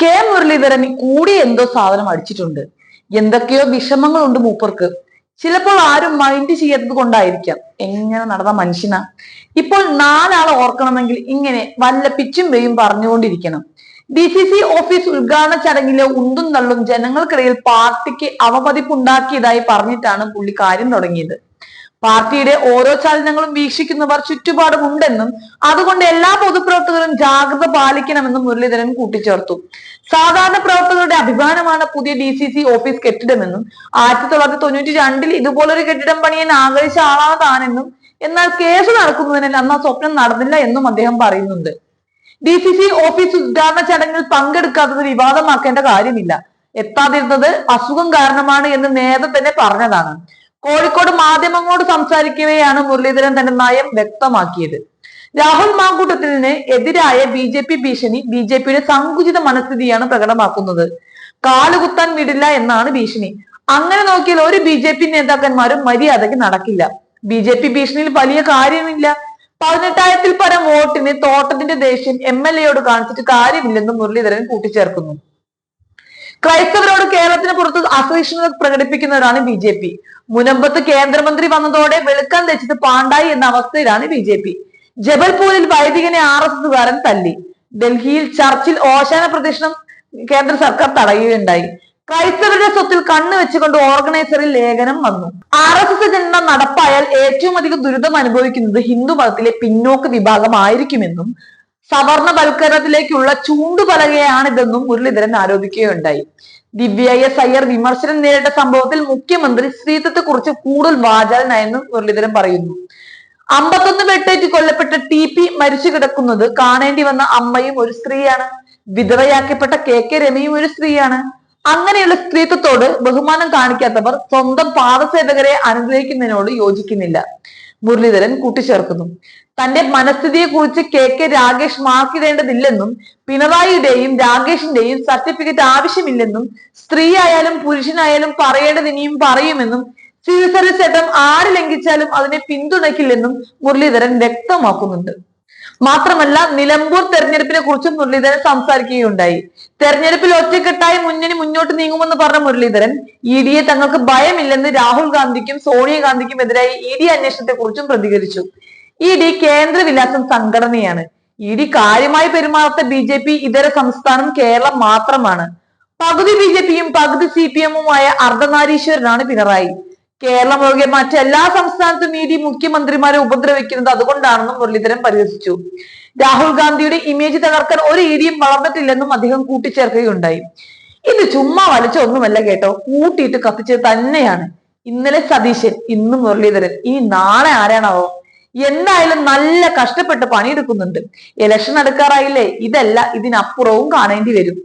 K Muraleedharan കൂടി എന്തോ സാധനം അടിച്ചിട്ടുണ്ട്. എന്തൊക്കെയോ വിഷമങ്ങളുണ്ട് മൂപ്പർക്ക്. ചിലപ്പോൾ ആരും മൈൻഡ് ചെയ്യാത്തത് കൊണ്ടായിരിക്കാം. എങ്ങനെ നടന്ന മനുഷ്യനാ. ഇപ്പോൾ നാലാളെ ഓർക്കണമെങ്കിൽ ഇങ്ങനെ വല്ല പിച്ചും വെയും പറഞ്ഞുകൊണ്ടിരിക്കണം. DCC ഓഫീസ് ഉദ്ഘാടന ചടങ്ങിലെ ഉന്തും തള്ളും ജനങ്ങൾക്കിടയിൽ പാർട്ടിക്ക് അവമതിപ്പുണ്ടാക്കിയതായി പറഞ്ഞിട്ടാണ് പുള്ളി കാര്യം തുടങ്ങിയത്. പാർട്ടിയുടെ ഓരോ ചലനങ്ങളും വീക്ഷിക്കുന്നവർ ചുറ്റുപാടും ഉണ്ടെന്നും അതുകൊണ്ട് എല്ലാ പൊതുപ്രവർത്തകരും ജാഗ്രത പാലിക്കണമെന്നും മുരളീധരൻ കൂട്ടിച്ചേർത്തു. സാധാരണ പ്രവർത്തകരുടെ അഭിമാനമാണ് പുതിയ DCC ഓഫീസ് കെട്ടിടമെന്നും 1992 ഇതുപോലൊരു കെട്ടിടം പണിയാൻ ആഗ്രഹിച്ച ആളാണ് താനെന്നും എന്നാൽ കേസ് നടക്കുന്നതിനാൽ അന്ന് ആ സ്വപ്നം നടന്നില്ല എന്നും അദ്ദേഹം പറയുന്നുണ്ട്. DCC ഓഫീസ് ഉദ്ഘാടന ചടങ്ങിൽ പങ്കെടുക്കാത്തത് വിവാദമാക്കേണ്ട കാര്യമില്ല. എത്താതിരുന്നത് അസുഖം കാരണമാണ് എന്ന് നേരത്തെ തന്നെ പറഞ്ഞതാണ്. കോഴിക്കോട് മാധ്യമങ്ങളോട് സംസാരിക്കവെയാണ് മുരളീധരൻ തന്റെ നയം വ്യക്തമാക്കിയത്. രാഹുൽ മാങ്കൂട്ടത്തിലിന് എതിരായ BJP ഭീഷണി BJPയുടെ സങ്കുചിത മനസ്ഥിതിയാണ് പ്രകടമാക്കുന്നത്. കാലുകുത്താൻ വിടില്ല എന്നാണ് ഭീഷണി. അങ്ങനെ നോക്കിയാൽ ഒരു BJP നേതാക്കന്മാരും മര്യാദയ്ക്ക് നടക്കില്ല. BJP ഭീഷണിയിൽ വലിയ കാര്യമില്ല. 18,000-ൽ പരം വോട്ടിന് തോട്ടത്തിന്റെ ദേഷ്യം MLAയോട് കാണിച്ചിട്ട് കാര്യമില്ലെന്നും മുരളീധരൻ കൂട്ടിച്ചേർക്കുന്നു. ക്രൈസ്തവരോട് കേരളത്തിന് പുറത്ത് അസഹിഷ്ണുത പ്രകടിപ്പിക്കുന്നവരാണ് BJP. മുനമ്പത്ത് കേന്ദ്രമന്ത്രി വന്നതോടെ വെളുക്കാൻ തെച്ചത് പാണ്ടായി എന്ന അവസ്ഥയിലാണ് BJP. ജബൽപൂരിൽ വൈദികനെ RSSകാരൻ തല്ലി. ഡൽഹിയിൽ ചർച്ചിൽ ഓശാന പ്രദക്ഷിണം കേന്ദ്ര സർക്കാർ തടയുകയുണ്ടായി. ക്രൈസ്തവരുടെ സ്വത്തിൽ കണ്ണു വെച്ചുകൊണ്ട് ഓർഗനൈസറിൽ ലേഖനം വന്നു. RSS ജനത നടപ്പായാൽ ഏറ്റവും അധികം ദുരിതം അനുഭവിക്കുന്നത് ഹിന്ദു മതത്തിലെ പിന്നോക്ക വിഭാഗമായിരിക്കുമെന്നും സവർണവൽക്കരണത്തിലേക്കുള്ള ചൂണ്ടുപലകയാണിതെന്നും മുരളീധരൻ ആരോപിക്കുകയുണ്ടായി. ദിവ്യ അയ്യർ വിമർശനം നേരിട്ട സംഭവത്തിൽ മുഖ്യമന്ത്രി സ്ത്രീത്വത്തെ കുറിച്ച് കൂടുതൽ വാചാലനായെന്നും മുരളീധരൻ പറയുന്നു. 51 വെട്ടേറ്റ് കൊല്ലപ്പെട്ട TP മരിച്ചു കിടക്കുന്നത് കാണേണ്ടി വന്ന അമ്മയും ഒരു സ്ത്രീയാണ്. വിധവയാക്കപ്പെട്ട KK രമയും ഒരു സ്ത്രീയാണ്. അങ്ങനെയുള്ള സ്ത്രീത്വത്തോട് ബഹുമാനം കാണിക്കാത്തവർ സ്വന്തം പാദസേവകരെ അനുഗ്രഹിക്കുന്നതിനോട് യോജിക്കുന്നില്ല. മുരളീധരൻ കൂട്ടിച്ചേർക്കുന്നു. തന്റെ മനസ്ഥിതിയെ കുറിച്ച് KK രാഗേഷ് മാർക്കിടേണ്ടതില്ലെന്നും പിണറായിയുടെയും രാഗേഷിന്റെയും സർട്ടിഫിക്കറ്റ് ആവശ്യമില്ലെന്നും സ്ത്രീ ആയാലും പുരുഷനായാലും പറയേണ്ടത് ഇനിയും പറയുമെന്നും സിവിൽ സർവീസ് ചട്ടം ആര് ലംഘിച്ചാലും അതിനെ പിന്തുണയ്ക്കില്ലെന്നും മുരളീധരൻ വ്യക്തമാക്കുന്നുണ്ട്. മാത്രമല്ല നിലമ്പൂർ തെരഞ്ഞെടുപ്പിനെ കുറിച്ചും മുരളീധരൻ സംസാരിക്കുകയുണ്ടായി. തെരഞ്ഞെടുപ്പിൽ ഒറ്റക്കെട്ടായി മുന്നണി മുന്നോട്ട് നീങ്ങുമെന്ന് പറഞ്ഞ മുരളീധരൻ EDയെ തങ്ങൾക്ക് ഭയമില്ലെന്ന് രാഹുൽ ഗാന്ധിക്കും സോണിയാഗാന്ധിക്കും എതിരായി ED അന്വേഷണത്തെ കുറിച്ചും പ്രതികരിച്ചു. ED കേന്ദ്രവിലാസം സംഘടനയാണ്. ED കാര്യമായി പെരുമാറാത്ത BJP ഇതര സംസ്ഥാനം കേരളം മാത്രമാണ്. പകുതി BJPയും പകുതി CPMുമായ അർദ്ധനാരീശ്വരനാണ് പിണറായി. കേരളം ഒഴികെ മറ്റെല്ലാ സംസ്ഥാനത്തും ED മുഖ്യമന്ത്രിമാരെ ഉപദ്രവിക്കുന്നത് അതുകൊണ്ടാണെന്നും മുരളീധരൻ പരിഹസിച്ചു. രാഹുൽ ഗാന്ധിയുടെ ഇമേജ് തകർക്കാൻ ഒരു EDയും വളർന്നിട്ടില്ലെന്നും അദ്ദേഹം കൂട്ടിച്ചേർക്കുകയുണ്ടായി. ഇത് ചുമ്മാ വലിച്ച ഒന്നുമല്ല കേട്ടോ, കൂട്ടിയിട്ട് കത്തിച്ചത് തന്നെയാണ്. ഇന്നലെ സതീശൻ, ഇന്ന് മുരളീധരൻ, ഇനി നാളെ ആരാണാവോ? എന്തായാലും നല്ല കഷ്ടപ്പെട്ട് പണിയെടുക്കുന്നുണ്ട്. ഇലക്ഷൻ അടുക്കാറായില്ലേ, ഇതല്ല ഇതിനപ്പുറവും കാണേണ്ടി വരും.